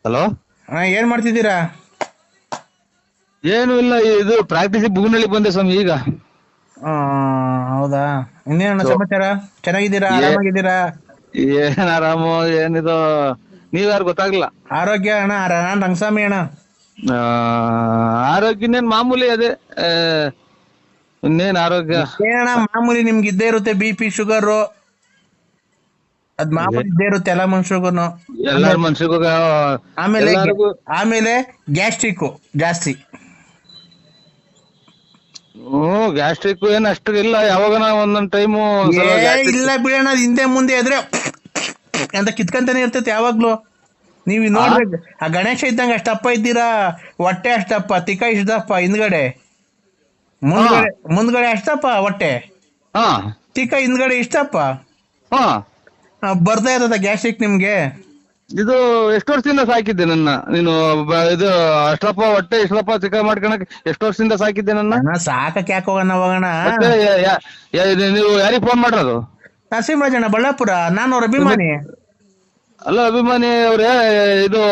Hello. ಏನ್ ಮಾಡ್ತಿದ್ದೀರಾ? ಏನು ಇಲ್ಲ, ಇದು ಪ್ರಾಕ್ಟೀಸ್ ಬುಗ್ನಳ್ಳಿ ಬಂದೆ ಸ್ವಾಮಿ ಈಗ. ಆ, ಹೌದಾ? ಇನ್ನೇನ ಸೊ ಸಮಾಚಾರ? ಚೆನ್ನಾಗಿದ್ದೀರಾ? ಏ ಆರಾಮಾಗಿದ್ದೀರಾ? ಏನ್ ಆರಾಮು ಏನಿದು, ನೀವ್ಯಾರು ಗೊತ್ತಾಗ್ಲಿಲ್ಲ. ಆರೋಗ್ಯ ಅಣ್ಣ, ನಾನ್ ರಂಗಸ್ವಾಮಿ ಅಣ್ಣ. ಆ, ಆರೋಗ್ಯ ಇನ್ನೇನ್ ಮಾಮೂಲಿ ಅದೇ. ಆ, ಇನ್ನೇನ್ ಆರೋಗ್ಯ. ಏನಣ್ಣ ಮಾಮೂಲಿ ನಿಮ್ಗೆ ಇದ್ದೇ ಇರುತ್ತೆ, ಬಿ ಪಿ ಶುಗರು, ಅದ್ ಇದೆ, ಮಾಮೂಲಿ ಇದ್ದೇ ಇರುತ್ತೆ ಎಲ್ಲ ಮನುಷ್ಯರ್ಗುನು. ಎಲ್ಲಾರ ಆಮೇಲೆ ಮನ್ಸಿಗೂ ಆಮೇಲೆ ಎಲ್ಲಾರಿಗೂ. ಆಮೇಲೆ ಗ್ಯಾಸ್ಟ್ರಿಕ್ ಜಾಸ್ತಿ. ಗ್ಯಾಸ್ಟ್ರಿಕ್ ಏನ್ ಅಷ್ಟು ಇಲ್ಲ, ಯಾವಾಗನ ಒಂದೊಂದ್ ಟೈಮು ಏ ಸ್ವಲ್ಪ ಗ್ಯಾಸ್ಟ್ರಿಕ್. ಇಲ್ಲ ಬಿಡೋಣ, ಅದ್ ಹಿಂದೆ ಮುಂದೆ ಎದ್ರೆ ಅಂತ ಕಿತ್ಕಂತಾನೆ ಇರ್ತೈತೆ ಯಾವಾಗ್ಲೂ. ನೀವ್ ಆ ನೋಡ್ಬೇಕು, ಆ ಗಣೇಶ ಇದ್ದಂಗ ಅಷ್ಟಪ್ಪ ಇದ್ದೀರಾ, ಹೊಟ್ಟೆ ಅಷ್ಟಪ್ಪ, ತಿಕ್ಕ ಇಷ್ಟಪ್ಪ ಹಿಂದ್ಗಡೆ, ಹಾ ಮುಂದ್ಗಡೆ ಅಷ್ಟಪ್ಪ ಹೊಟ್ಟೆ, ಹಾ ತಿಕ್ಕ ಹಿಂದ್ಗಡೆ ಇಷ್ಟಪ್ಪ. ಹಾ ಬರ್ತಾ ಇರೋದ ಗ್ಯಾಸ್ಟ್ರಿಕ್ ನಿಮ್ಗೆ? ಇದು ಎಷ್ಟು ವರ್ಷದಿಂದ ಸಾಕಿದ್ದೆ ನನ್ನ ನೀನು? ಇದು ಅಷ್ಟಪ್ಪ ಹೊಟ್ಟೆ ಇಷ್ಟಪ್ಪ ಚಿಕ್ಕ ಮಾಡ್ಕೊಳಕ್ ಎಷ್ಟು ವರ್ಷದಿಂದ ಸಾಕಿದ್ದೆ ನನ್ನ? ಅಣ್ಣ ಸಾಕಕ್ ಯಾಕೆ ಹೋಗೋಣ ಹೋಗೋಣ. ಮತ್ತೆ ನೀವು ಯಾರಿಗೆ ಫೋನ್ ಮಾಡ್ರದು? ನರಸಿಂಹರಾಜಣ್ಣ ಬಳ್ಳಾಪುರ, ನಾನು ಅವ್ರ ನಿಮಗ್ ಅಭಿಮಾನಿ. ಅಲ್ಲ ಅಭಿಮಾನಿ ಅವ್ರೆ, ಇದು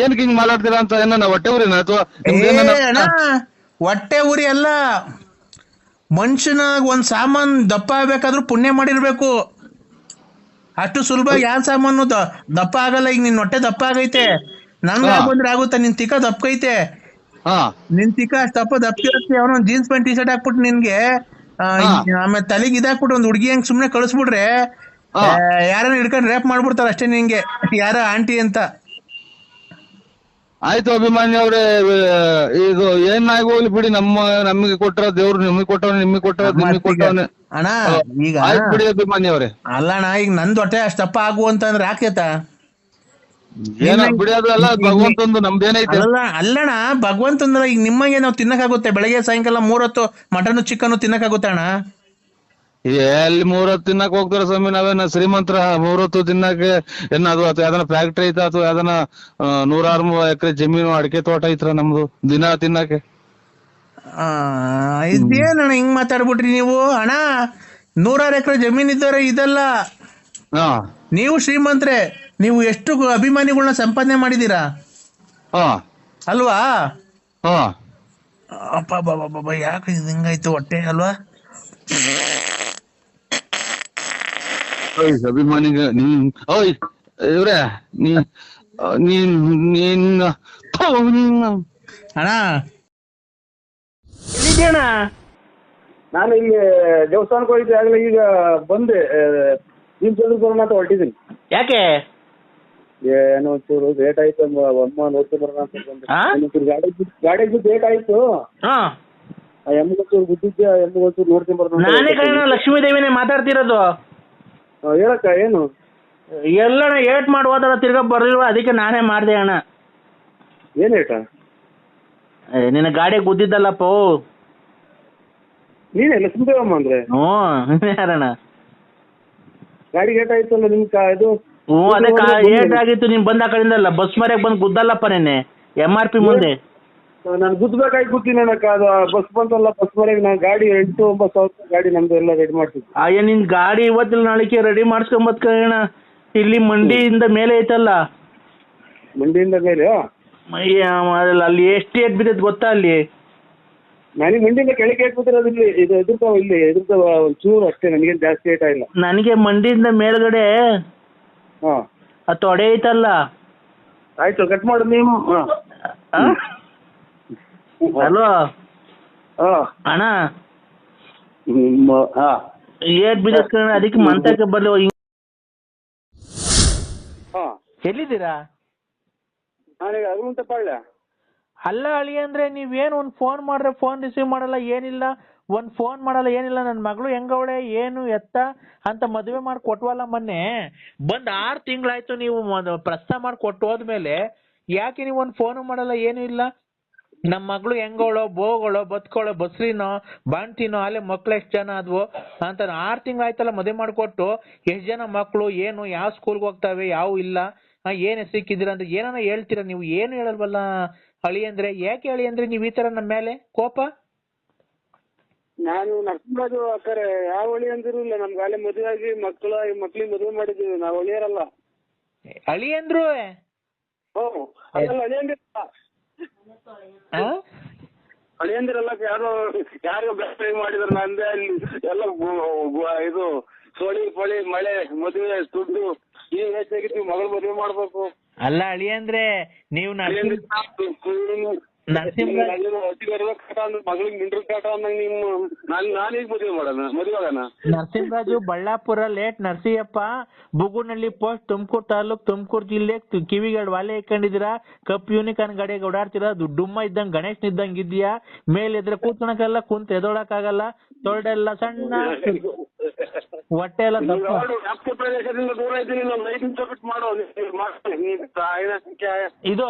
ಏನಕ್ಕೆ ಹಿಂಗ್ ಮಾತಾಡ್ತೀರಾ ಅಂತ? ಏನ ಹೊಟ್ಟೆ ಊರಿನ ಅಥವಾ ಏ ನಿಮ್ದೇನ? ಅಣ್ಣ, ಹೊಟ್ಟೆ ಉರಿ ಅಲ್ಲ, ಮನುಷ್ಯನ ಒಂದ್ ಸಾಮಾನ್ ದಪ್ಪ ಆಗ್ಬೇಕಾದ್ರೂ ಪುಣ್ಯ ಮಾಡಿರ್ಬೇಕು. ಅಷ್ಟು ಸುಲಭ ಯಾವ ಸಾಮಾನು ದಪ್ಪ ಆಗಲ್ಲ. ಈಗ ನಿನ್ ಹೊಟ್ಟೆ ದಪ್ಪ ಆಗೈತೆ, ನನ್ಗ ಹಾ ಬಂದ್ರೆ ಆಗುತ್ತಾ? ನಿನ್ ತಿಕ್ಕ ದಪ್ಪಕೈತೆ, ಹಾ ನಿನ್ ತಿಕ್ಕ ಅಷ್ಟಪ್ಪ ದಪ್ಪಿರತ್ತೆ. ಅವನು ಜೀನ್ಸ್ ಪ್ಯಾಂಟ್ ಟಿ ಶರ್ಟ್ ಹಾಕ್ಬಿಟ್ಟು ನಿನ್ಗೆ ಹಾ ಆಮೇಲೆ ತಲೆಗೆ ಇದಾಕ್ಬಿಟ್ಟು ಒಂದ್ ಹುಡುಗಿ ಹಂಗ್ ಸುಮ್ನೆ ಕಳಿಸ್ಬಿಟ್ರೆ, ಹಾ ಯಾರನ್ನ ಹಿಡ್ಕೊಂಡು ರೇಪ್ ಮಾಡ್ಬಿಡ್ತಾರ ಅಷ್ಟೇ ನಿಂಗೆ, ಯಾರ ಆಂಟಿ ಅಂತ. ಆಯ್ತು ಅಭಿಮಾನಿ ಅವ್ರೆ, ಇದು ಏನಾಗಿ ಹೋಗ್ಲಿ ಬಿಡಿ. ನಮಗೆ ಕೊಟ್ಟರ ದೇವ್ರು ನಿಮಗೆ ಕೊಟ್ಟವನೆ, ನಿಮಗೆ ಕೊಟ್ಟವ ನಿಮಗೆ ಮತ್ತೀಗ ಕೊಟ್ಟವನೆ. ಅಣ್ಣ, ಈಗ ಆಯ್ತು ಬಿಡಿ ಅಭಿಮಾನಿ ಅವ್ರೆ. ಅಲ್ಲಣ್ಣ, ಈಗ ನಂದ್ ಹೊಟ್ಟೆ ಅಷ್ಟಪ್ಪ ಆಗು ಅಂತಂದ್ರೆ ಆಕೇತ? ಏನ ನಿನ್ನ ಬಿಡಿ, ಅದು ಎಲ್ಲ ಈಗ ಭಗವಂತಂದು, ನಮ್ದೇನೈತೆ. ಅಲ್ಲಣ್ಣ, ಭಗವಂತಂದ್ರ ಈಗ ನಿಮ್ಮಂಗೆ ನಾವು ತಿನ್ನಕ್ಕಾಗುತ್ತೆ? ಬೆಳಗ್ಗೆ ಸಾಯಂಕಾಲ 3 ಹೊತ್ತು ಮಟನ್ ಚಿಕನ್ ತಿನ್ನಕ್ಕಾಗುತ್ತೆ ಅಣ್ಣ? ಎಲ್ಲಿ 3 ಹೊತ್ತು ತಿನ್ನಕ್ ಹೋಗ್ತಾರ ಸ್ವಾಮಿ? ನಾವೇನ ಶ್ರೀಮಂತರ 3 ಹೊತ್ತು ತಿನ್ನಕ್ಕೆ? ಏನಾದ್ರು ಅಥವಾ ಯಾವ್ದನ ಫ್ಯಾಕ್ಟ್ರಿ ಐತಾ ಅಥವಾ ಯಾವ್ದನ 106 ಎಕರೆ ಜಮೀನು ಅಡಿಕೆ ತೋಟ ಐತ್ರ ನಮ್ದು ದಿನ ತಿನ್ನಕ್ಕೆ? ಆ, ಇದೇನಣ್ಣ ಹಿಂಗ್ ಮಾತಾಡ್ಬಿಟ್ರಿ ನೀವು? ಅಣ್ಣ, 106 ಎಕರೆ ಜಮೀನ್ ಇದ್ದವ್ರೆ ಇದಲ್ಲ. ಹಾ ನೀವು ಶ್ರೀಮಂತ್ರೆ, ನೀವು ಎಷ್ಟು ಅಭಿಮಾನಿಗಳನ್ನ ಸಂಪಾದನೆ ಮಾಡಿದೀರಾ ಹಾ ಅಲ್ವಾ? ಹಾ ಅಪ್ಪ ಬಾಬಾ, ಯಾಕೆ ಇದು ಹಿಂಗಾಯ್ತು ಹೊಟ್ಟೆ ಅಲ್ವಾ? ಓಯ್ ಅಭಿಮಾನಿಗೆ ನೀನ್, ಓಯ್ ಇವ್ರೆ, ನೀ ನೀನ್ ನೀನ್ ಥು, ಅಣ್ಣ ಎಲ್ಲಿದ್ಯಣ್ಣ? ನಾನು ಇಲ್ಲಿ ದೇವಸ್ಥಾನಕ್ಕೆ ಹೋಗಿದ್ದೆ, ಆಗಲೇ ಈಗ ಬಂದೆ. ನಿಮ್ಮ ಚಂದ್ರ ಬರೋಣ ಅಂತ ಹೊರಟಿದ್ದೀನಿ. ಯಾಕೆ? ಏನೋ ಒಂಚೂರು ಲೇಟ್ ಆಯ್ತು, ಅಮ್ಮ ನೋಡ್ಕೊಂಡು ಬರೋಣ ಅಂತ ಬಂದೆ. ಆ? ಒಂಚೂರು ಗಾಡಿ ಬಿದ್ದು ಲೇಟ್ ಆಯ್ತು. ಹಾ, ಆ ಎಮ್ಗೊಂಚೂರು ಗುದ್ದಿದ್ದೆ, ಆ ಎಮ್ಗೊಂಚೂರು ನೋಡ್ಕೊಂಡು ಬರೋಣ ಅಂತ ನಾನೇ ಕಣ ಹೊರಟಿದ್ದೀನಿ. ಲಕ್ಷ್ಮೀ ದೇವಿನೇ ಮಾತಾಡ್ತಿರೋದು. ಹೇಳಕ್ಕ ಏನು? ಎಲ್ಲಣ್ಣ ಏಟ್ ಮಾಡುವುದಲ್ಲ, ತಿರ್ಗಾ ಬರ್ಲಿಲ್ವ, ಅದಕ್ಕೆ ನಾನೇ ಮಾಡ್ದೆ ಅಣ್ಣ. ಏನು ಏಟ? ನಿನ್ನ ಗಾಡಿ ಗುದ್ದಿದ್ದಲ್ಲಪ್ಪ. ನೀನೇ ಲಕ್ಷ್ಮೀದೇವಮ್ಮ ಅಂದ್ರೆ? ಹ್ಞೂ, ಯಾರಣ್ಣ? ಗಾಡಿ ಏಟ್ ಆಯ್ತಲ್ಲ ನಿಮ್ ಇದು? ಹ್ಞೂ, ಅದೇ ಏಟ್ ಆಗಿತ್ತು. ನೀನ್ ಬಂದ ಆ ಕಡೆಯಿಂದಲ್ಲ, ಬಸ್ ಮರ್ಯಾಗ ಬಂದು ಗುದ್ದಲ್ಲಪ್ಪ ನೆನ್ನೆ MRP ಮುಂದೆ. ನಾನು ಗುದ್ದಬೇಕಾಗಿ ಕೂತೀನಿ ಅಕ್ಕ. ಅದು ಬಸ್ ಬಂತಲ್ಲ, ಬಸ್ ಮನೆಗೆ ನಾನು ಗಾಡಿ 8-9 ಸಾವಿರ ಗಾಡಿ ನಮ್ದು ಎಲ್ಲ ರೆಡಿ ಮಾಡ್ತೀನಿ. ಅಯ್ಯ, ನಿನ್ ಗಾಡಿ ಇವತ್ತಿಲ್ಲ ನಾಳೆಗೆ ರೆಡಿ ಮಾಡಿಸ್ಕೊಂಬತ್ಕಣ. ಇಲ್ಲಿ ಮಂಡಿಯಿಂದ ಮೇಲೆ ಐತಲ್ಲ, ಮಂಡಿಯಿಂದ ಮೇಲೆ? ಅಲ್ಲಿ ಎಷ್ಟು ಏಟ್ ಬಿದ್ದೈತೆ ಗೊತ್ತಾ? ಅಲ್ಲಿ ನನಗೆ ಮಂಡಿಯಿಂದ ಕೆಳಗೆ ಹಾಕ್ಬಿಟ್ಟಿರೋದು. ಇಲ್ಲಿ ಇದು ಎದುರ್ತಾವ ಒಂಚೂರು ಅಷ್ಟೇ, ನನಗೇನು ಜಾಸ್ತಿ ಏಟ ಇಲ್ಲ. ನನಗೆ ಮಂಡಿಯಿಂದ ಮೇಲ್ಗಡೆ ಹಾಂ ಆ ತೊಡೆ ಐತಲ್ಲ. ಆಯ್ತು, ಕಟ್ ಮಾಡು ನೀವು. ಹಾಂ ಅಲ್ವಾ ಹಾಂ ಅಣ್ಣ? ಹಾಂ ಏಟ್ ಬಿದ್ದೈತೆ ಕಣ, ಅದಕ್ಕೆ ಮಂತಕ್ಕೆ ಬರ್ಲಿ. ಹಾಂ ಎಲ್ಲಿದ್ದೀರಾ? ನಾನೀಗ ಅಗುಂತ ಪಾಳ್ಯ. ಅಲ್ಲ ಅಳಿ ಅಂದ್ರೆ, ನೀವೇನು ಒಂದು ಫೋನ್ ಮಾಡ್ರೆ ಫೋನ್ ರಿಸೀವ್ ಮಾಡಲ್ಲ, ಏನಿಲ್ಲ, ಒಂದು ಫೋನ್ ಮಾಡಲ್ಲ, ಏನಿಲ್ಲ. ನನ್ನ ಮಗಳು ಹೆಂಗವಳೆ ಏನು ಎತ್ತ ಅಂತ ಮದುವೆ ಮಾಡಿ ಕೊಟ್ವಲ್ಲ ಮೊನ್ನೆ. ಬಂದು 6 ತಿಂಗಳಾಯ್ತು. ನೀವು ಪ್ರಸ್ತಾವ ಮಾಡಿ ಕೊಟ್ಟು ಹೋದ್ಮೇಲೆ ಯಾಕೆ ನೀವು ಒಂದು ಫೋನು ಮಾಡಲ್ಲ, ಏನು ಇಲ್ಲ? ನಮ್ಮ ಮಗಳು ಹೆಂಗವಳೋ, ಬೋಗಳೋ, ಬದುಕೋಳೋ, ಬಸ್ರಿನೋ, ಬಾಂಟಿನೋ, ಅಲ್ಲೇ ಮಕ್ಳು ಎಷ್ಟು ಜನ ಆದ್ವು ಅಂತ 6 ತಿಂಗಳಾಯ್ತಲ್ಲ ಮದುವೆ ಮಾಡಿಕೊಟ್ಟು. ಎಷ್ಟು ಜನ ಮಕ್ಕಳು, ಏನು, ಯಾವ ಸ್ಕೂಲ್ಗೆ ಹೋಗ್ತಾವೆ, ಯಾವ ಇಲ್ಲ, ಏನ್ ಸಿಕ್ಕಿದ್ದೀರ ಅಂತ ಏನಾನ ಹೇಳ್ತೀರಾ ನೀವು? ಏನು ಹೇಳಲ್ವಲ್ಲ ಅಳಿ ಅಂದ್ರೆ. ಯಾಕೆ ಅಳಿ ಅಂದ್ರೆ ನೀವು ಈ ತರ ನಮ್ಮ ಮೇಲೆ ಕೋಪ? ನಾನು ನರಸಿಂಹರಾಜು ಅಕ್ಕರೆ, ಯಾವ ಹೊಳಿ ಅಂದಿರು ಇಲ್ಲ. ನಮ್ಗೆ ಅಲ್ಲೇ ಮದುವೆ ಆಗಿ ಮಕ್ಳಿಗೆ ಮದುವೆ ಮಾಡಿದ್ದೀವಿ. ನಾವು ಹೊಳಿಯರಲ್ಲ. ಅಳಿ ಅಂದ್ರು ಹ್ಞೂ ಅದೆಲ್ಲ ಅಳಿಯಂದಿರಲ್ಲ ಯಾರಿಗೂ ಬ್ಲಾಕ್ ಮಾಡಿದ್ರು ನಂದೇ ಅಲ್ಲಿ ಎಲ್ಲ ಇದು ಸೋಳಿ ಪಳಿ ಮಳೆ ಮದುವೆ ದುಡ್ಡು ಈಗ ಹೆಚ್ಚಾಗಿತ್ತು ಮಗಳು ಮದುವೆ ಮಾಡ್ಬೇಕು. ಅಲ್ಲ ಅಳಿ ಅಂದ್ರೆ ನೀವು ಮಗಳಿಗೆ ನಿಂಡ್ರ ಕಾಟ ಅಂದಂಗ ನಿಮ್ಮ ನಾನೀಗ ಮದುವೆ ಮಾಡೋಣ ಮದುವೆಗನ. ನರಸಿಂಹರಾಜು ಬಳ್ಳಾಪುರ ಲೇಟ್ ನರಸಿಯಪ್ಪ ಬುಗುನಹಳ್ಳಿ ಪೋಸ್ಟ್ ತುಮಕೂರು ತಾಲೂಕ್ ತುಮಕೂರು ಜಿಲ್ಲೆ ಕಿವಿಗಳು ವಾಲೆ ಇಟ್ಕೊಂಡಿದ್ದೀರಾ, ಕಪ್ ಯೂನಿಕಾರ್ನ್ ಗಾಡಿ ಓಡಾಡ್ತೀರಾ, ದುಡ್ಡುಮ್ಮ ಇದ್ದಂಗ್ ಗಣೇಶ್ ಇದ್ದಂಗ್ ಇದೆಯಾ, ಮೇಲಿದ್ರೆ ಕೂತ್ಕೊಳಕ್ಕಾಗಲ್ಲ, ಕುಂತ ಎದೊಳಕ್ಕಾಗಲ್ಲ, ತೊಳ್ಡೆಲ್ಲ ಸಣ್ಣ, ಹೊಟ್ಟೆ ಎಲ್ಲ ಪ್ರದೇಶದಿಂದ ದೂರ ಇದ್ದೀನಿ. ಮಾಡೋ ಇದು